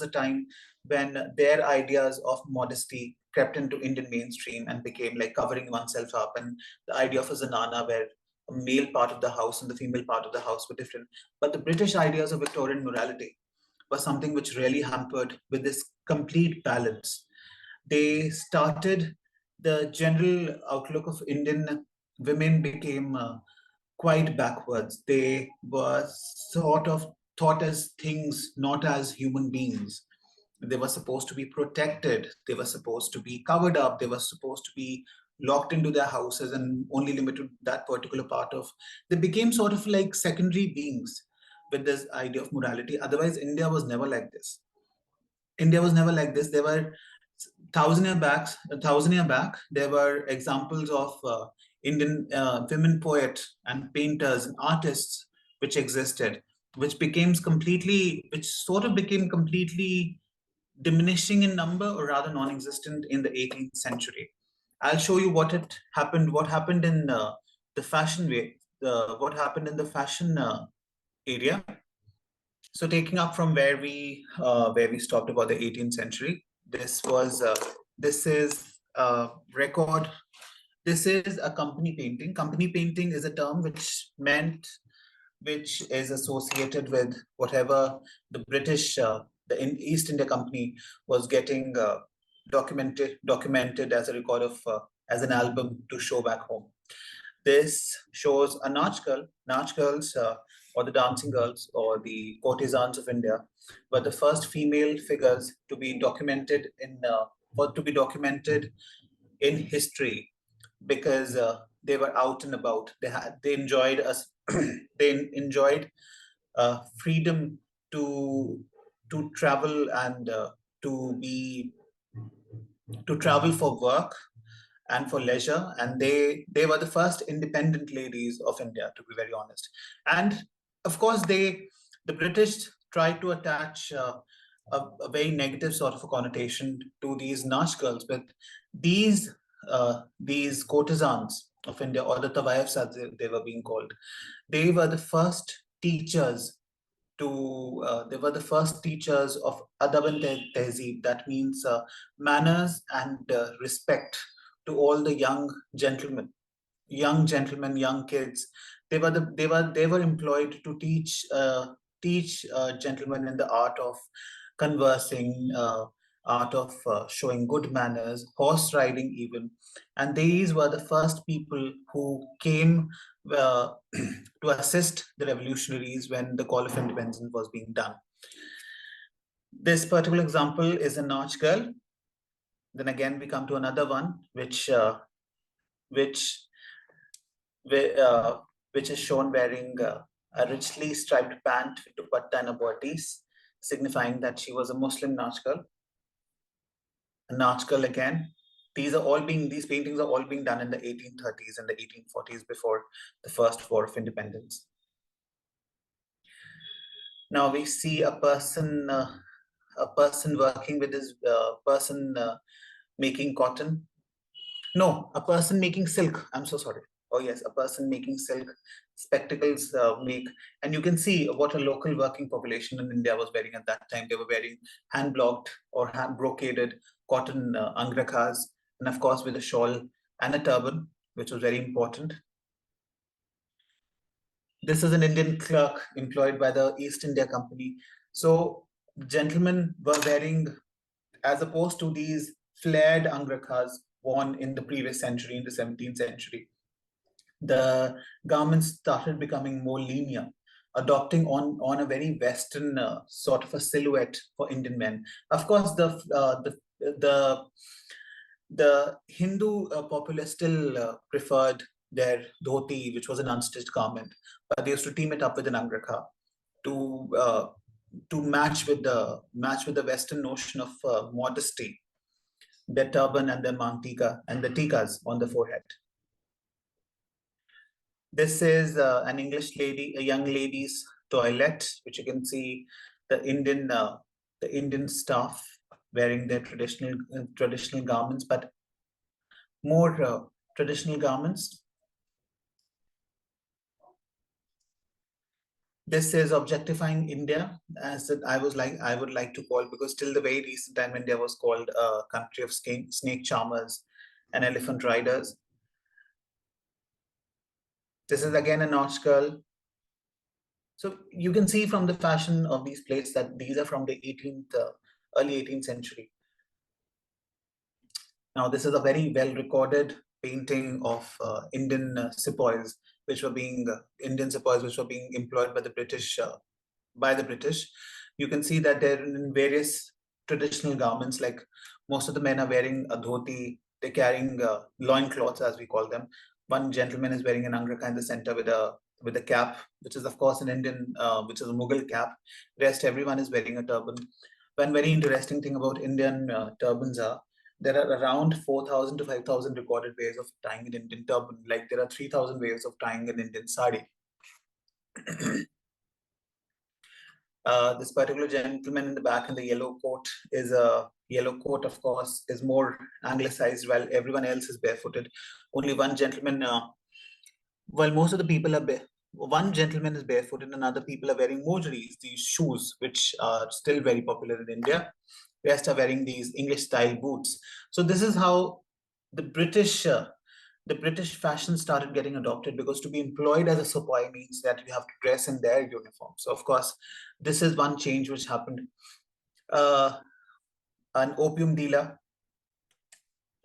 a time when their ideas of modesty crept into Indian mainstream and became like covering oneself up, and the idea of a zanana, where a male part of the house and the female part of the house were different. But the British ideas of Victorian morality was something which really hampered with this complete balance. They started the general outlook of Indian women became quite backwards. They were sort of thought as things, not as human beings. They were supposed to be protected. They were supposed to be covered up. They were supposed to be locked into their houses and only limited to that particular part of. They became sort of like secondary beings with this idea of morality. Otherwise, India was never like this. India was never like this. There were a thousand year back, there were examples of Indian women poets and painters and artists which existed, which sort of became completely diminishing in number, or rather non-existent in the 18th century. I'll show you what happened in the fashion way, what happened in the fashion area. So taking up from where we stopped about the 18th century, this is a record. This is a company painting. Company painting is a term which is associated with whatever the British, the East India Company was getting documented as a record of as an album to show back home. This shows a Nautch girl. Nautch girls, or the dancing girls, or the courtesans of India, were the first female figures to be documented in history, because they were out and about. They enjoyed us. They enjoyed freedom to travel and to be to travel for work and for leisure, and they were the first independent ladies of India, to be very honest. And of course, the British tried to attach a very negative sort of a connotation to these Nautch girls, but these courtesans of India, or the tawayefs as they were being called, they were the first teachers they were the first teachers of adab and tehzeeb. That means manners and respect to all the young kids. They were employed to teach gentlemen in the art of conversing, art of showing good manners, horse riding even. And these were the first people who came to assist the revolutionaries when the call of independence was being done. This particular example is a Nautch girl. Then again, we come to another one, which is shown wearing a richly striped pant with dupatta and a bodice, signifying that she was a Muslim Nautch girl. A Nautch girl again. These paintings are all being done in the 1830s and the 1840s, before the first war of independence. Now we see a person working with his person making cotton. No, a person making silk. I'm so sorry. Oh yes, a person making silk. Spectacles and you can see what a local working population in India was wearing at that time. They were wearing hand blocked or hand brocaded cotton angrakhas, and of course with a shawl and a turban, which was very important. This is an Indian clerk employed by the East India Company. So gentlemen were wearing, as opposed to these flared angrakhas worn in the previous century, in the 17th century, the garments started becoming more linear, adopting on a very Western sort of a silhouette for Indian men. Of course, the Hindu populace still preferred their dhoti, which was an unstitched garment, but they used to team it up with an angrakha to match with the Western notion of modesty, their turban and their mantika and the tikas on the forehead. This is an English lady, a young lady's toilette, which you can see the Indian staff wearing their traditional garments, but more traditional garments. This is objectifying India, as I would like to call, because till the very recent time India was called a country of snake charmers and elephant riders. This is again a Nautch girl. So you can see from the fashion of these plates that these are from the early 18th century. Now, this is a very well-recorded painting of Indian sepoys, which were being Indian sepoys, which were being employed by the British. You can see that they're in various traditional garments. Like most of the men are wearing a dhoti. They're carrying loincloths, as we call them. One gentleman is wearing an angrakah in the center with a cap, which is of course an Indian, which is a Mughal cap. Rest everyone is wearing a turban. One very interesting thing about Indian turbans are there are around 4,000 to 5,000 recorded ways of tying an Indian turban. Like there are 3,000 ways of tying an Indian sari. This particular gentleman in the back in the yellow coat is a yellow coat, of course, is more anglicized while everyone else is barefooted. Only one gentleman, while most of the people are one gentleman is barefooted and other people are wearing mojaris, these shoes, which are still very popular in India. Rest are wearing these English style boots. So this is how the British fashion started getting adopted, because to be employed as a sepoy means that you have to dress in their uniform. So of course, this is one change which happened. An opium dealer,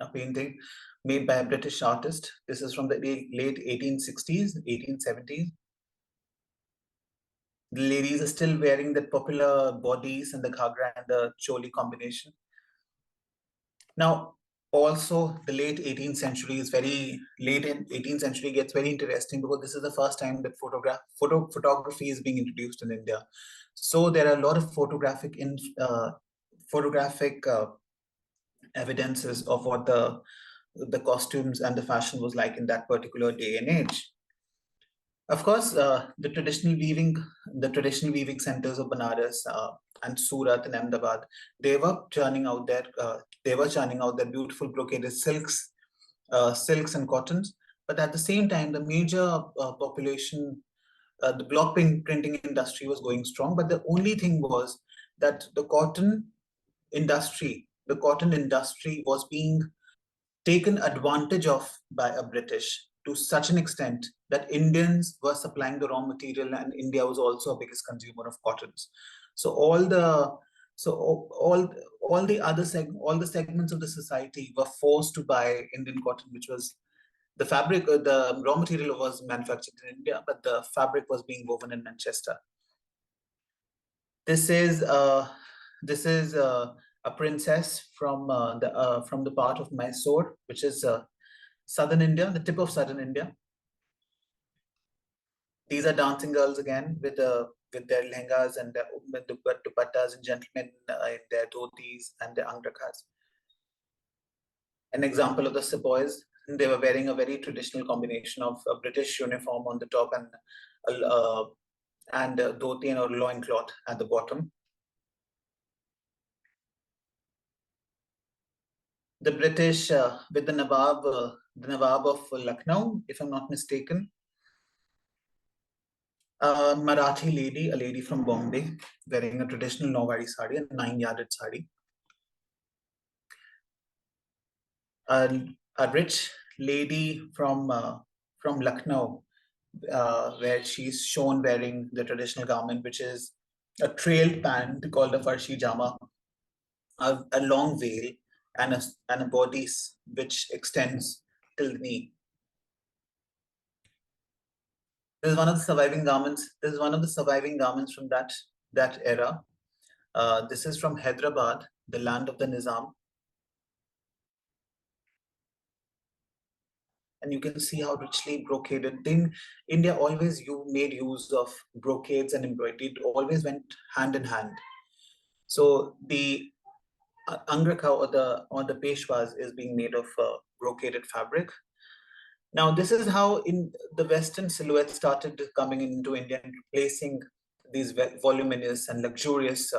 a painting made by a British artist. This is from the late 1860s, 1870s. The ladies are still wearing the popular bodies and the ghagra and the choli combination. Now, also the late 18th century is very late in 18th century gets very interesting, because this is the first time that photography is being introduced in India. So there are a lot of photographic evidences of what the costumes and the fashion was like in that particular day and age. Of course, the traditional weaving centers of Banaras and Surat and Ahmedabad, they were churning out their beautiful brocaded silks and cottons. But at the same time, the major population, the block printing industry was going strong. But the only thing was that the cotton industry was being taken advantage of by a British to such an extent that Indians were supplying the raw material, and India was also a biggest consumer of cottons. So all the segments of the society were forced to buy Indian cotton, which was the fabric. The raw material was manufactured in India, but the fabric was being woven in Manchester. This is a princess from the part of Mysore, which is southern India, the tip of southern India. These are dancing girls again with their lehengas and with the dupattas, and gentlemen in their dhotis and their angrakhas. An example of the sepoys, they were wearing a very traditional combination of a British uniform on the top and dhoti and a loincloth at the bottom. The British with the Nawab of Lucknow, if I'm not mistaken. A Marathi lady, a lady from Bombay, wearing a traditional Nawari sari, a 9-yarded sari. A rich lady from Lucknow, where she's shown wearing the traditional garment, which is a trailed pant called a farshi jama, a long veil, and a bodice which extends till the knee. This is one of the surviving garments. This is one of the surviving garments from that era. This is from Hyderabad, the land of the Nizam. And you can see how richly brocaded. India always made use of brocades and embroidery. It always went hand in hand. So the angrakah or the peshwas is being made of brocaded fabric. Now, this is how in the Western silhouette started coming into India and replacing these voluminous and luxurious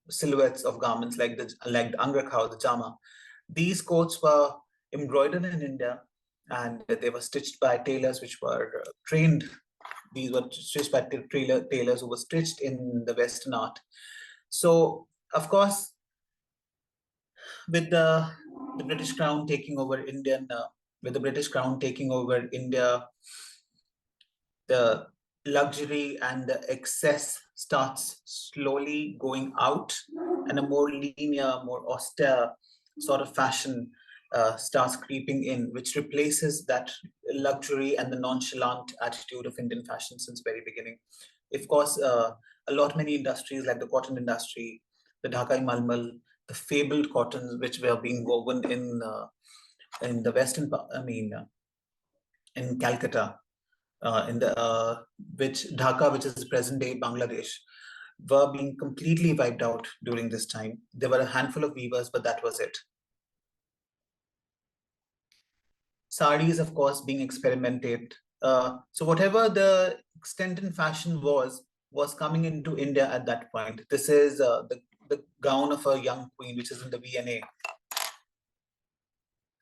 silhouettes of garments like the angrakah or the jama. These coats were embroidered in India, and they were stitched by tailors which were trained. These were stitched by tailors who were stitched in the Western art. So, of course, with the British Crown taking over India, the luxury and the excess starts slowly going out, and a more linear, more austere sort of fashion starts creeping in, which replaces that luxury and the nonchalant attitude of Indian fashion since very beginning. Of course, many industries like the cotton industry, the Dhakai Malmal, the fabled cottons which were being woven in the western, in Calcutta, in the which Dhaka, which is present day Bangladesh, were being completely wiped out during this time. There were a handful of weavers, but that was it. Saris, of course, being experimented. So whatever the extent in fashion was coming into India at that point. This is the gown of a young queen, which is in the V&A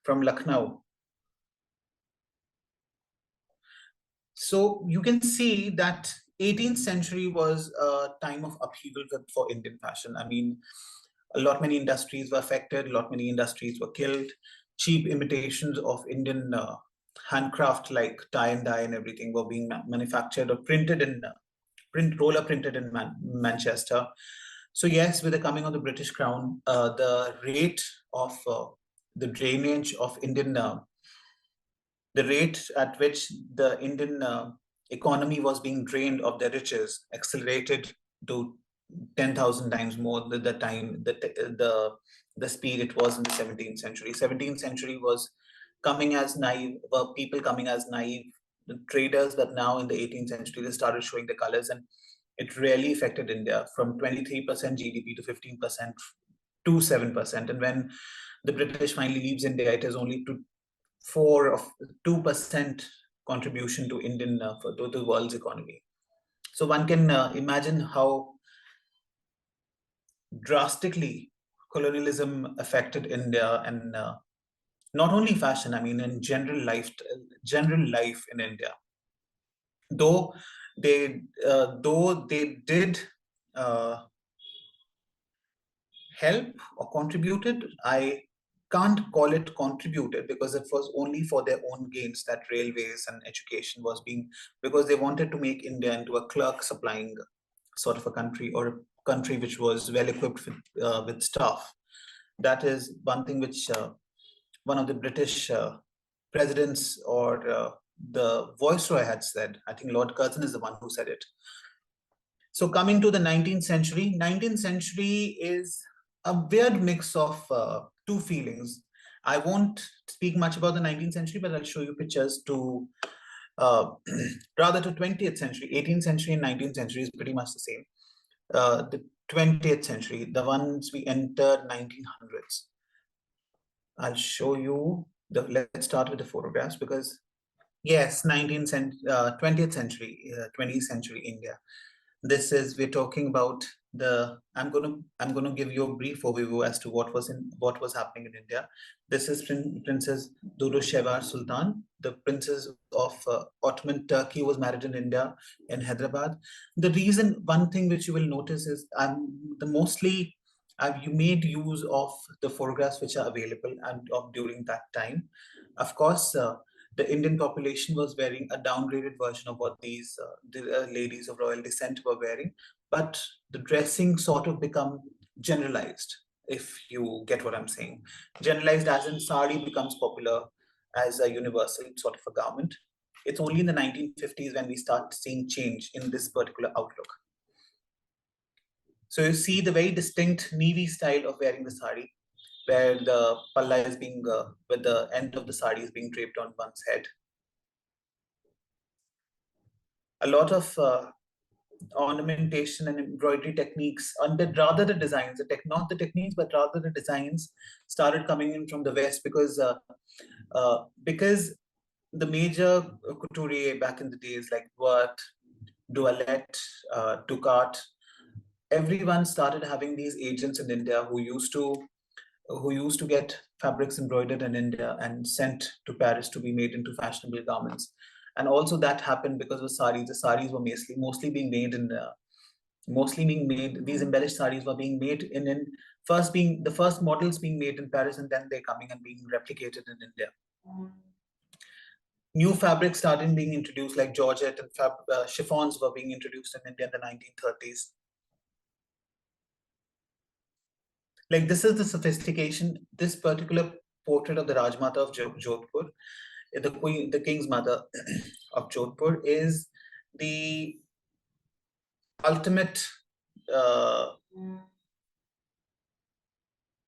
from Lucknow. So you can see that 18th century was a time of upheaval for Indian fashion. I mean, many industries were affected, many industries were killed. Cheap imitations of Indian handcraft like tie and dye and everything were being manufactured or printed in roller printed in Manchester. So yes, with the coming of the British Crown, the rate of the drainage of Indian, the rate at which the Indian economy was being drained of their riches accelerated to 10,000 times more than the time, the speed it was in the 17th century. 17th century was coming as naive, were people coming as naive traders, but now in the 18th century, they started showing the colors, and it really affected India from 23% GDP to 15% to 7%. And when the British finally leaves India, it is only to 2% contribution to Indian to the world's economy. So one can imagine how drastically colonialism affected India, and not only fashion, I mean, in general life in India. Though they did help or contributed, I can't call it contributed, because it was only for their own gains that railways and education was being, because they wanted to make India into a clerk supplying sort of a country, or a country which was well equipped with stuff. That is one thing which one of the British presidents, or the Viceroy, had said. I think Lord Curzon is the one who said it. So coming to the 19th century, 19th century is a weird mix of two feelings. I won't speak much about the 19th century, but I'll show you pictures to rather to 20th century. 18th century and 19th century is pretty much the same. The 20th century, the ones we entered 1900s. I'll show you let's start with the photographs, because yes, 20th century, 20th century India. This is, we're talking about I'm going to give you a brief overview as to what was happening in India. This is Princess Dudu Sultan, the princess of Ottoman Turkey, was married in India, in Hyderabad. The reason, one thing which you will notice is you made use of the photographs which are available and during that time. Of course, the Indian population was wearing a downgraded version of what these ladies of royal descent were wearing, but the dressing sort of become generalized, if you get what I'm saying. Generalized as in sari becomes popular as a universal sort of a garment. It's only in the 1950s when we start seeing change in this particular outlook. So you see the very distinct Navy style of wearing the sari, where the palla is being, where the end of the sari is being draped on one's head. A lot of ornamentation and embroidery techniques, and rather the designs, not the techniques, but rather the designs started coming in from the West, because the major couturier back in the days like Vert, Toilette, Ducat, everyone started having these agents in India who used to get fabrics embroidered in India and sent to Paris to be made into fashionable garments. And also that happened because of saris. The saris were mostly being made these embellished saris were being made the first models being made in Paris, and then they're coming and being replicated in India. New fabrics started being introduced, like Georgette and chiffons were being introduced in India in the 1930s. Like, this is the sophistication. This particular portrait of the Rajmata of Jodhpur. The queen, the king's mother of Jodhpur, is the ultimate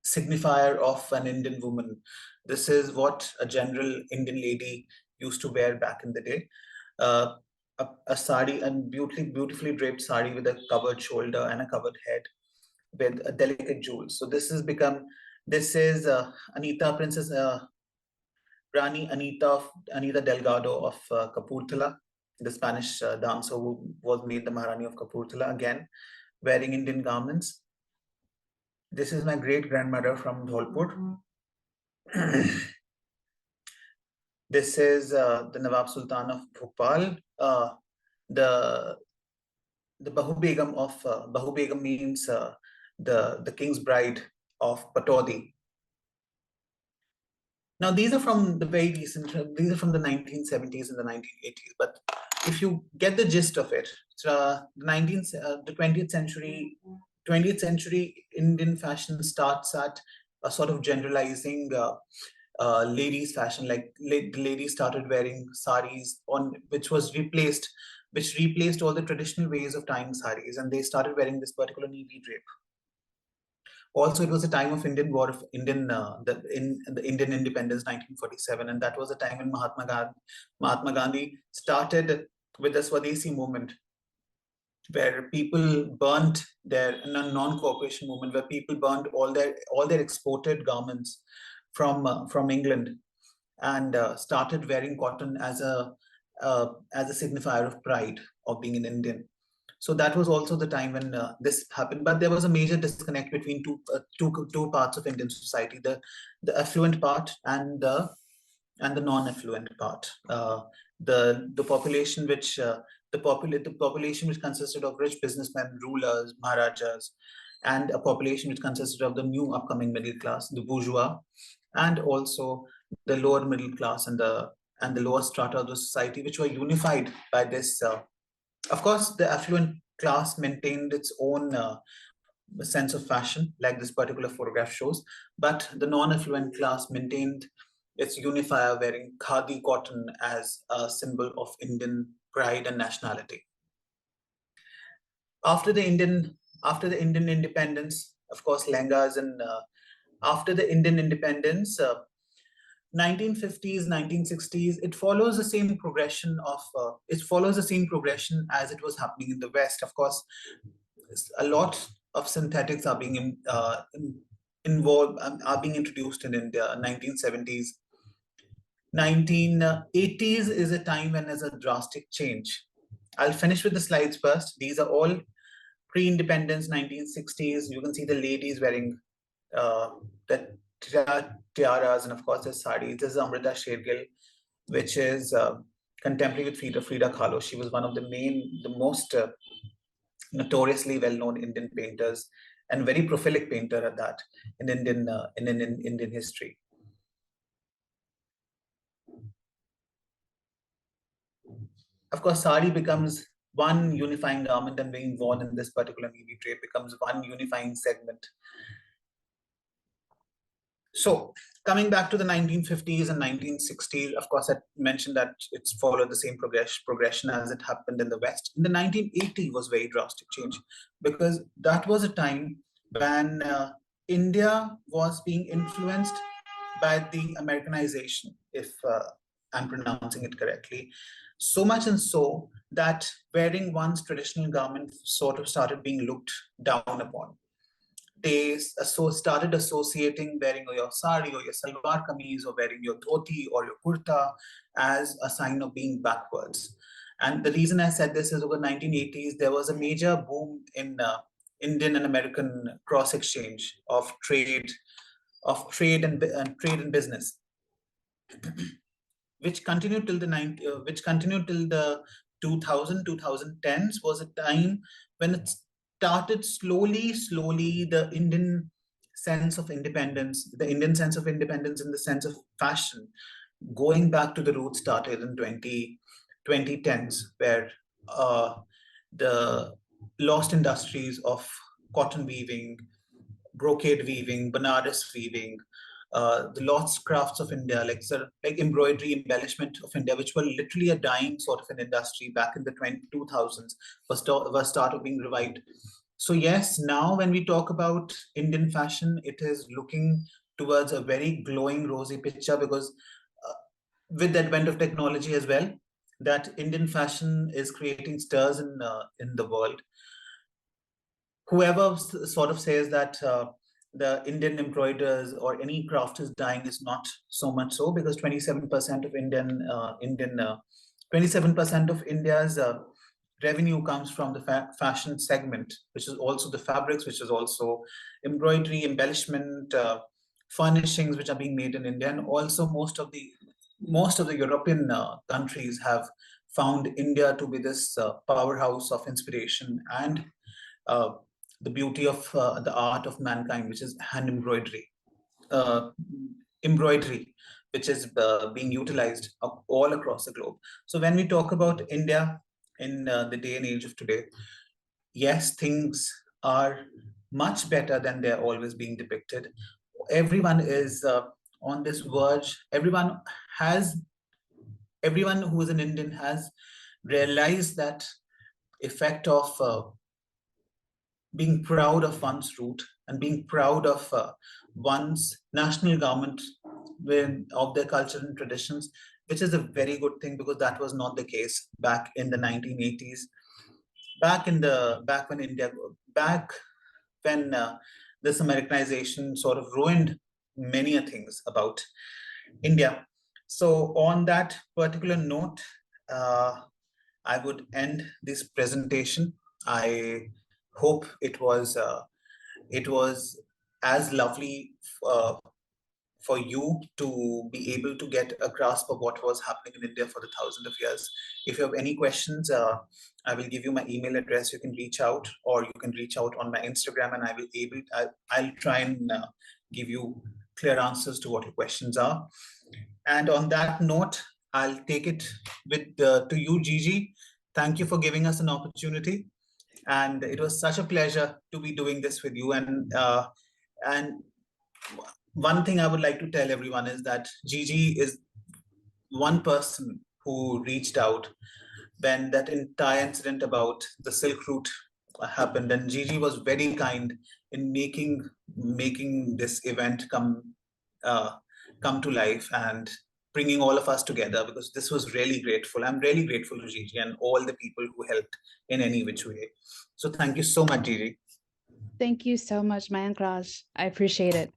signifier of an Indian woman. This is what a general Indian lady used to wear back in the day. A sari, and beautifully draped sari with a covered shoulder and a covered head with a delicate jewels. So this this is Anita, Princess Rani Anita Delgado of Kapurthala, the Spanish dancer who was made the Maharani of Kapurthala, again wearing Indian garments. This is my great grandmother from Dholpur. This is the Nawab Sultan of Bhopal. The Bahu Begum of Bahu Begum means the king's bride of Patodi. Now these are from the very recent. These are from the 1970s and the 1980s. But if you get the gist of it, the 20th century Indian fashion starts at a sort of generalizing ladies' fashion. Like the ladies started wearing saris, which replaced all the traditional ways of tying saris, and they started wearing this particular navy drape. Also, it was a time of Indian war of Indian the Indian independence, 1947, and that was a time when Mahatma Gandhi started with the Swadesi movement, where people burnt their non-cooperation movement, where people burned all their exported garments from England, and started wearing cotton as a signifier of pride of being an Indian. So that was also the time when this happened. But there was a major disconnect between two parts of Indian society: the affluent part and the non-affluent part. The population which the population which consisted of rich businessmen, rulers, maharajas, and a population which consisted of the new upcoming middle class, the bourgeois, and also the lower middle class and the lower strata of the society, which were unified by this. Of course, the affluent class maintained its own sense of fashion, like this particular photograph shows, but the non-affluent class maintained its unifier, wearing khadi cotton as a symbol of Indian pride and nationality. After the Indian independence, of course, lengas, and after the Indian independence, 1950s, 1960s, it follows the same progression as it was happening in the West. Of course, a lot of synthetics are being introduced in India. 1970s, 1980s is a time when there's a drastic change. I'll finish with the slides first. These are all pre-independence 1960s. You can see the ladies wearing the tiaras, and of course the saris. This is Amrita Shergill, which is contemporary with Frida Kahlo. She was one of the most notoriously well-known Indian painters, and very prolific painter at that in Indian history. Of course, sari becomes one unifying garment, and being worn in this particular navy drape becomes one unifying segment. So coming back to the 1950s and 1960s, of course, I mentioned that it's followed the same progression as it happened in the West. In the 1980s was very drastic change, because that was a time when India was being influenced by the Americanization, if I'm pronouncing it correctly. So much and so that wearing one's traditional garment sort of started being looked down upon. They started associating wearing your sari or your salwar kameez or wearing your dhoti or your kurta as a sign of being backwards. And the reason I said this is, over 1980s, there was a major boom in Indian and American cross exchange of trade and business, which continued till the 2010s. Was a time when it started slowly the Indian sense of independence, in the sense of fashion, going back to the roots, started in 2010s, where the lost industries of cotton weaving, brocade weaving, Banaras weaving, the lost crafts of India, like embroidery, embellishment of India, which were literally a dying sort of an industry back in the 2000s, was started being revived. So yes, now when we talk about Indian fashion, it is looking towards a very glowing, rosy picture, because with the advent of technology as well, that Indian fashion is creating stirs in the world. Whoever sort of says that the Indian embroiders or any craft is dying is not so much so, because 27% of 27% of India's revenue comes from the fashion segment, which is also the fabrics, which is also embroidery, embellishment, furnishings, which are being made in India. And also most of the European countries have found India to be this powerhouse of inspiration and the beauty of the art of mankind, which is hand embroidery, which is being utilized all across the globe. So when we talk about India in the day and age of today, yes, things are much better than they're always being depicted. Everyone is on this verge. Everyone who is an Indian has realized that effect of being proud of one's root and being proud of one's national garment of their culture and traditions, which is a very good thing, because that was not the case back in the 1980s, back when this Americanization sort of ruined many things about India. So on that particular note, I would end this presentation. I hope it was as lovely for you to be able to get a grasp of what was happening in India for the thousands of years. If you have any questions, I will give you my email address. You can reach out, or you can reach out on my Instagram, and I'll try and give you clear answers to what your questions are. And on that note, I'll take it to you, Gigi. Thank you for giving us an opportunity. And it was such a pleasure to be doing this with you. And one thing I would like to tell everyone is that Gigi is one person who reached out when that entire incident about the Silk Route happened. And Gigi was very kind in making this event come to life and bringing all of us together, because this was really grateful. I'm really grateful to Gigi and all the people who helped in any which way. So thank you so much, Gigi. Thank you so much, Maayankraj. I appreciate it.